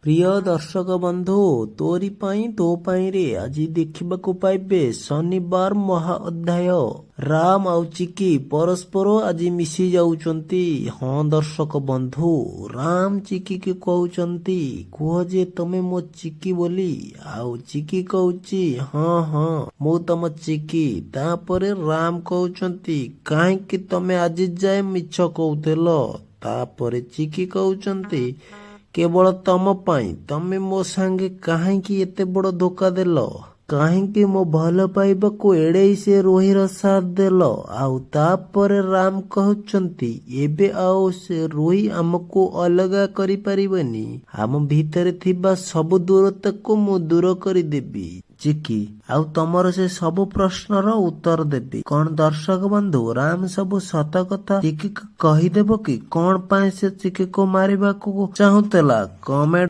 প্রিয় দর্শକ ବନ୍ଧୁ, ତୋରି ପାଇଁ ତୋ ପାଇଁରେ ଆଜି ଦେଖିବାକୁ ପାଇବେ ଶନିବାର ମହା ଅଧ୍ୟାୟ। ରାମ ଆଉ ଚିକି ପରସ୍ପର ଆଜି ମିଶି ଯାଉଛନ୍ତି। ହଁ ଦର୍ଶକ ବନ୍ଧୁ, ରାମ ଚିକିକି କହୁଛନ୍ତି କୁହ ଯେ ତମେ ମୋ ଚିକି ବୋଲି। ଆଉ ଚିକି କହୁଛି ହଁ ହଁ ମୁଁ ତମ ଚିକି। ତାପରେ ରାମ କହୁଛନ୍ତି କାହିଁକି ତମେ ଆଜି ଯାଏ ମିଛ କହୁଥିଲ। ତାପରେ ଚିକି କହୁଛନ୍ତି କେବଳ ତମ ପାଇଁ। ତମେ ମୋ ସାଙ୍ଗେ କାହିଁକି ଏତେ ବଡ଼ ଧୋକା ଦେଲ? କାହିଁକି ମୋ ଭଲ ପାଇବାକୁ ଏଡ଼େଇ ସେ ରୋହିର ସାଥ ଦେଲ? ଆଉ ତାପରେ ରାମ କହୁଛନ୍ତି ଏବେ ଆଉ ସେ ରୋହି ଆମକୁ ଅଲଗା କରିପାରିବନି। ଆମ ଭିତରେ ଥିବା ସବୁ ଦୂରତାକୁ ମୁଁ ଦୂର କରିଦେବି ଚିକି, ଆଉ ତମର ସେ ସବୁ ପ୍ରଶ୍ନର ଉତ୍ତର ଦେବି। କଣ ଦର୍ଶକ ବନ୍ଧୁ, ରାମ ସବୁ ସତ କଥା ଚିକିକୁ କହିଦେବ କି? କଣ ପାଇଁ ସେ ଚିକିକୁ ମାରିବାକୁ ଚାହୁଁଥିଲା? କମେଣ୍ଟ